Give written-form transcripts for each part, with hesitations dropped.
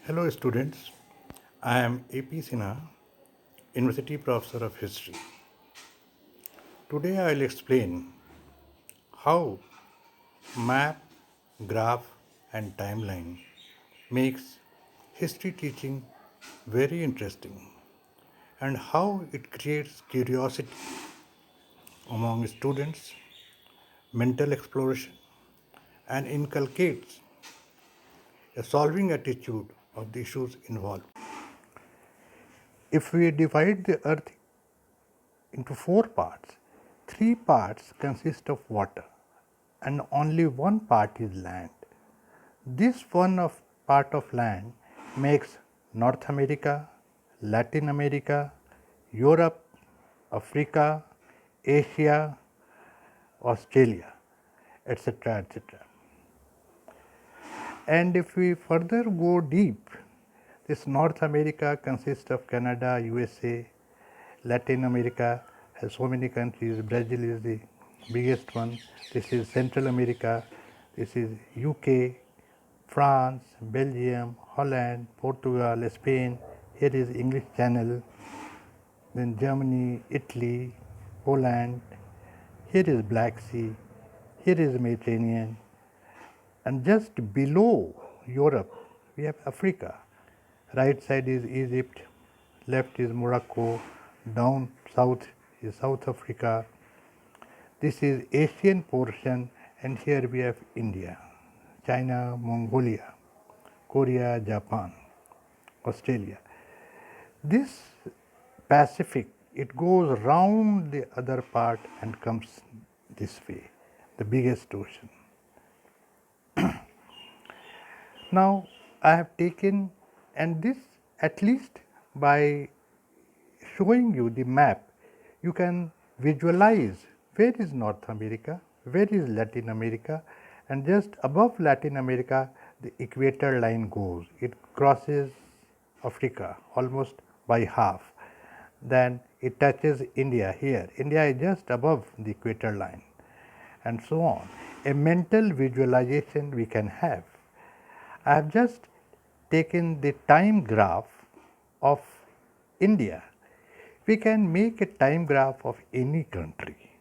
Hello students, I am AP Sinha, University Professor of History. Today I will explain how map, graph and timeline makes history teaching very interesting and how it creates curiosity among students, mental exploration and inculcates a solving attitude of the issues involved. If we divide the earth into four parts, three parts consist of water and only one part is land. This part of land makes North America, Latin America, Europe, Africa, Asia, Australia, etc. etc. And if we further go deep, this North America consists of Canada, USA, Latin America has so many countries. Brazil is the biggest one. This is Central America. This is UK, France, Belgium, Holland, Portugal, Spain. Here is English Channel. Then Germany, Italy, Poland. Here is Black Sea. Here is Mediterranean. And just below Europe, we have Africa. Right side is Egypt, left is Morocco, down south is South Africa. This is Asian portion, and here we have India, China, Mongolia, Korea, Japan, Australia. This Pacific, it goes round the other part and comes this way, the biggest ocean. Now I have taken, and this at least by showing you the map, you can visualize where is North America, where is Latin America, and just above Latin America the equator line goes. It crosses Africa almost by half. Then it touches India here. India is just above the equator line, and so on. A mental visualization we can have. I have just taken the time graph of India. We can make a time graph of any country,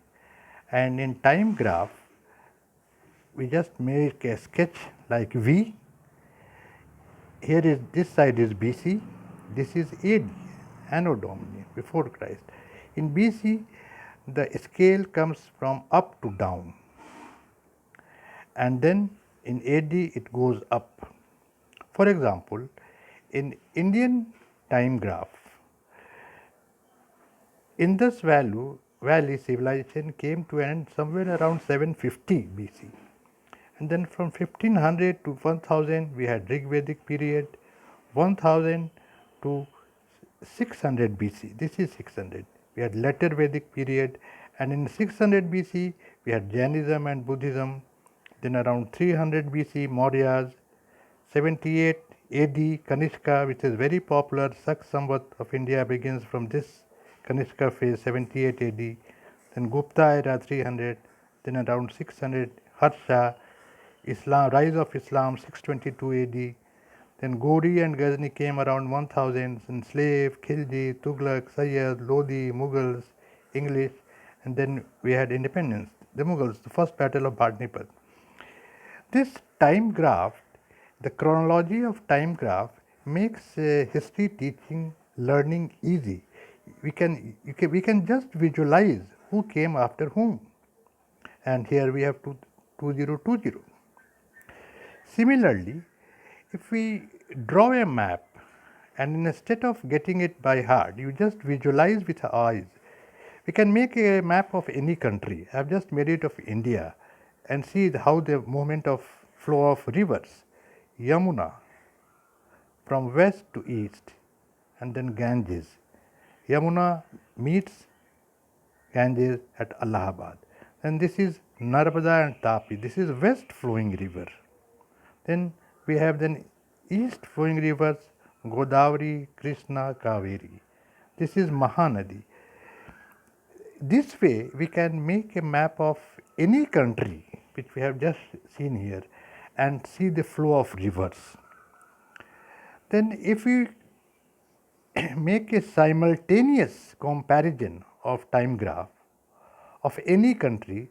and in time graph we just make a sketch like V. Here is, this side is BC, this is AD, Anno Domini, before Christ. In BC the scale comes from up to down, and then in AD it goes up. For example, in Indian time graph, Indus Valley civilization came to an end somewhere around 750 BC. And then from 1500 to 1000 we had Rig Vedic period, 1000 to 600 BC. This is 600. We had Later Vedic period, and in 600 BC we had Jainism and Buddhism. Then around 300 BC Mauryas, 78 AD Kanishka, which is very popular. Sak Samvat of India begins from this Kanishka phase, 78 AD. Then Gupta era 300. Then around 600 Harsha, Islam, rise of Islam 622 AD. Then Ghori and Ghazni came around 1000. And Slave, Khilji, Tughlaq, Sayyid, Lodi, Mughals, English, and then we had independence. The Mughals, the first battle of Bhatnipat. This time graph, the chronology of time graph makes history teaching learning easy. We can just visualize who came after whom, and here we have 2020. Similarly, if we draw a map and instead of getting it by heart, you just visualize with eyes, we can make a map of any country. I have just made it of India, and see how the movement of flow of rivers, Yamuna from west to east, and then Ganges. Yamuna meets Ganges at Allahabad. And this is Narmada and Tapi. This is west flowing river. Then we have then east flowing rivers, Godavari, Krishna, Kaveri. This is Mahanadi. This way we can make a map of any country which we have just seen here and see the flow of rivers. Then if we make a simultaneous comparison of time graph of any country,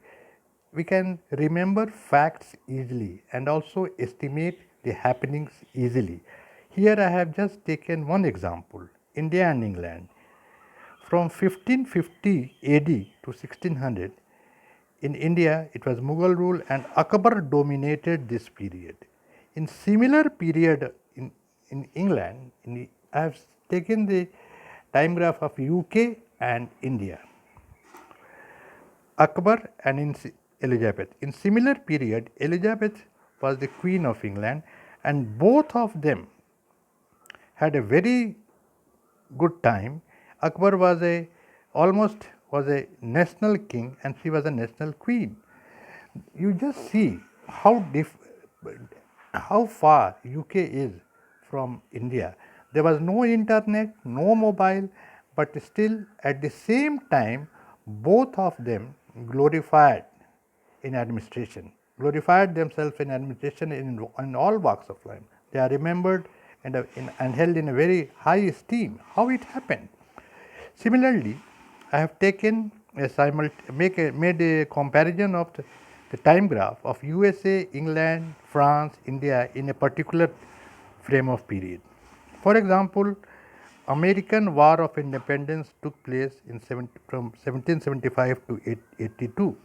we can remember facts easily and also estimate the happenings easily. Here I have just taken one example, India and England. From 1550 AD to 1600, in India it was Mughal rule and Akbar dominated this period. In similar period in England, I have taken the time graph of UK and India. Akbar and Elizabeth. In similar period, Elizabeth was the Queen of England and both of them had a very good time. Akbar was a national king and she was a national queen. You just see how far UK is from India. There was no internet, no mobile, but still at the same time both of them glorified in administration, glorified themselves in administration in all walks of life. They are remembered and held in a very high esteem. How it happened? Similarly, I have taken made a comparison of the time graph of USA, England, France, India in a particular frame of period. For example, American War of Independence took place from 1775 to 82.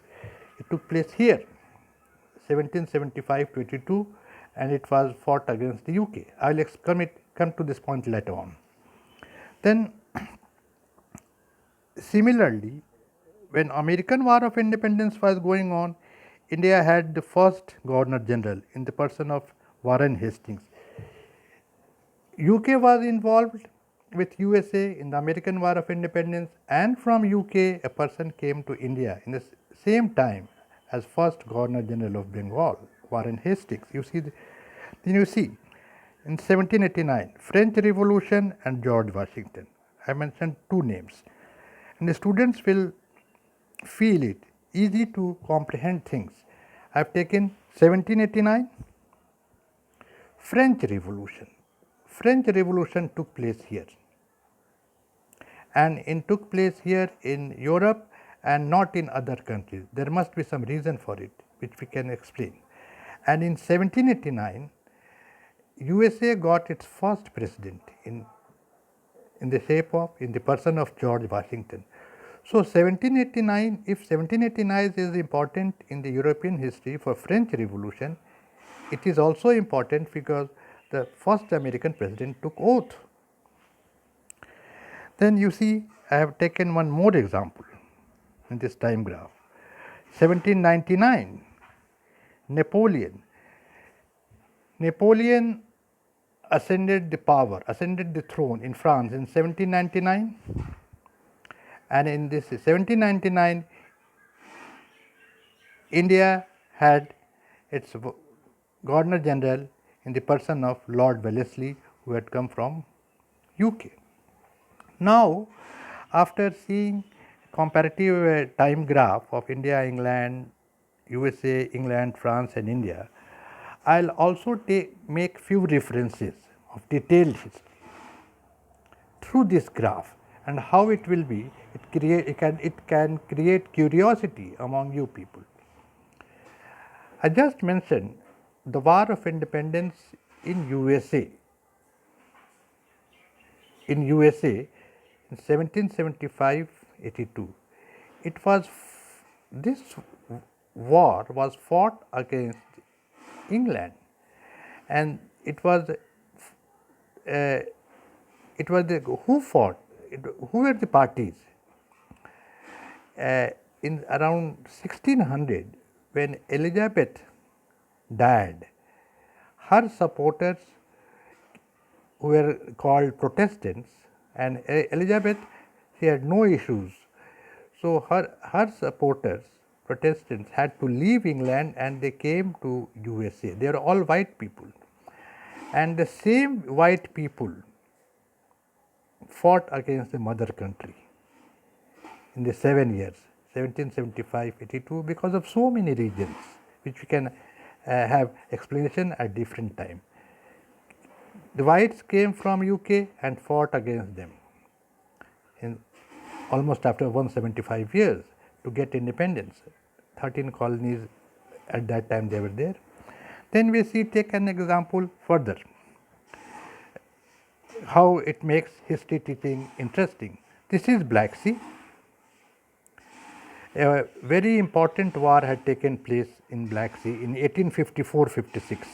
It took place here, 1775 to 82, and it was fought against the UK. I will come to this point later on. Then, similarly, when American War of Independence was going on, India had the first Governor General in the person of Warren Hastings. UK was involved with USA in the American War of Independence, and from UK a person came to India in the same time as first Governor General of Bengal, Warren Hastings. Then you see in 1789 French Revolution and George Washington. I mentioned two names, and the students will feel it easy to comprehend things. I have taken 1789 French Revolution. French Revolution took place here, and it took place here in Europe and not in other countries. There must be some reason for it, which we can explain. And in 1789, USA got its first president in the person of George Washington. So 1789, if 1789 is important in the European history for French Revolution, it is also important because the first American president took oath. Then you see, I have taken one more example in this time graph. 1799, Napoleon. Napoleon ascended the throne in France in 1799, and in this 1799, India had its Governor General in the person of Lord Wellesley, who had come from UK. Now, after seeing comparative time graph of India, England, USA, England, France and India, I will also make few references of detailed history through this graph, and how it will be, it can create curiosity among you people. I just mentioned the War of Independence in USA. In 1775-82, this war was fought against England, and who were the parties? In around 1600, when Elizabeth died, her supporters, who were called Protestants, and Elizabeth, she had no issues. So her supporters, Protestants, had to leave England and they came to USA. They are all white people, and the same white people fought against the mother country in the 7 years, 1775-82, because of so many reasons, which we can have explanation at different time. The whites came from UK and fought against them in almost after 175 years to get independence. 13 colonies at that time they were there. Then we see, take an example further, how it makes history teaching interesting. This is Black Sea. A very important war had taken place in Black Sea in 1854-56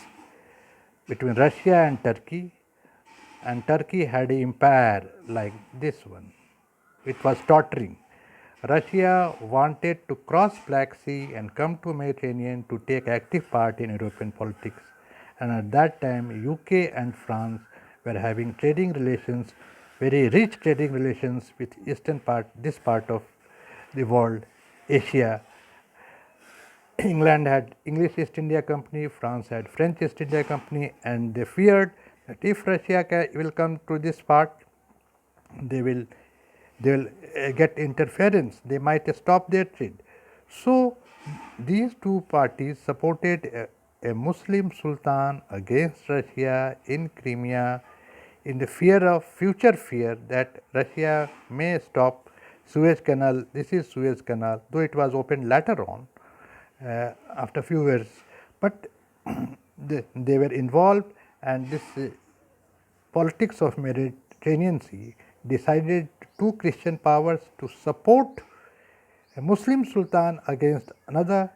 between Russia and Turkey had an empire like this one. It was tottering. Russia wanted to cross Black Sea and come to Mediterranean to take active part in European politics, and at that time UK and France were having trading relations, very rich trading relations with this part of the world, Asia. England had English East India Company, France had French East India Company, and they feared that if Russia will come to this part, they will get interference, they might stop their trade. So these two parties supported a Muslim Sultan against Russia in Crimea in the future fear that Russia may stop Suez Canal. This is Suez Canal, though it was opened later on after a few years, but they were involved, and this politics of Mediterranean Sea decided two Christian powers to support a Muslim Sultan against another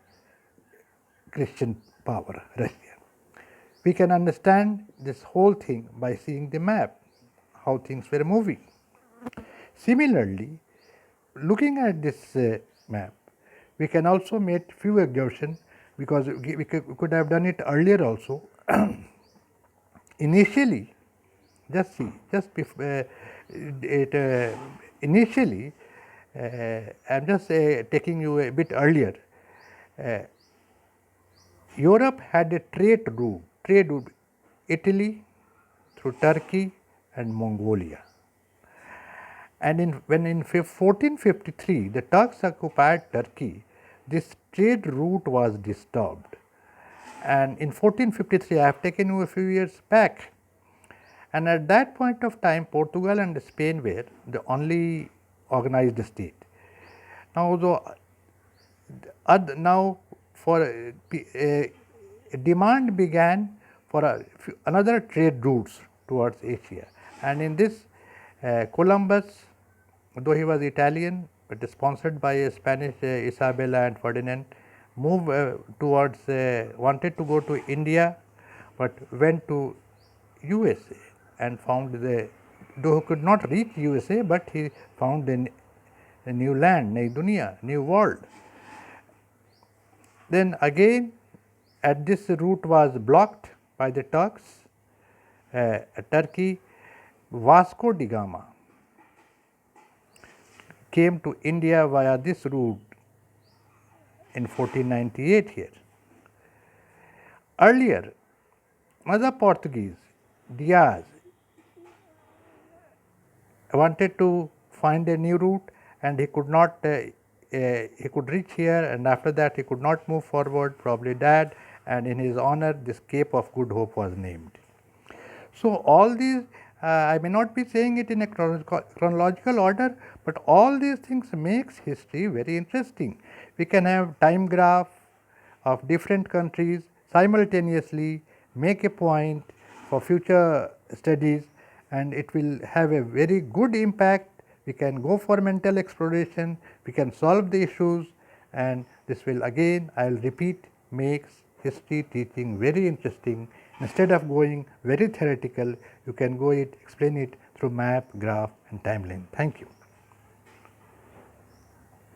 Christian power, Russia. We can understand this whole thing by seeing the map, how things were moving. Similarly, looking at this map, we can also make few exertions, because we could have done it earlier also. Initially, initially, I am just taking you a bit earlier. Europe had a trade route, Italy through Turkey and Mongolia. And when in 1453 the Turks occupied Turkey, this trade route was disturbed. And in 1453, I have taken you a few years back, and at that point of time Portugal and Spain were the only organized state. Now demand began for another trade routes towards Asia, and in this Columbus, though he was Italian but sponsored by Spanish Isabella and Ferdinand, moved towards wanted to go to India, but went to USA and found though he could not reach USA, but he found a new land, Nai Dunia, new world. Then again, as this route was blocked by the Turks, Turkey, Vasco da Gama came to India via this route in 1498 here. Earlier, another Portuguese, Diaz, wanted to find a new route, and he could not, he could reach here, and after that he could not move forward, probably died, and in his honor this Cape of Good Hope was named. So all these, I may not be saying it in a chronological order, but all these things makes history very interesting. We can have time graph of different countries simultaneously, make a point for future studies, and it will have a very good impact. We can go for mental exploration, we can solve the issues, and this will again, I will repeat, makes history teaching very interesting. Instead of going very theoretical, you can go explain it through map, graph and timeline. Thank you.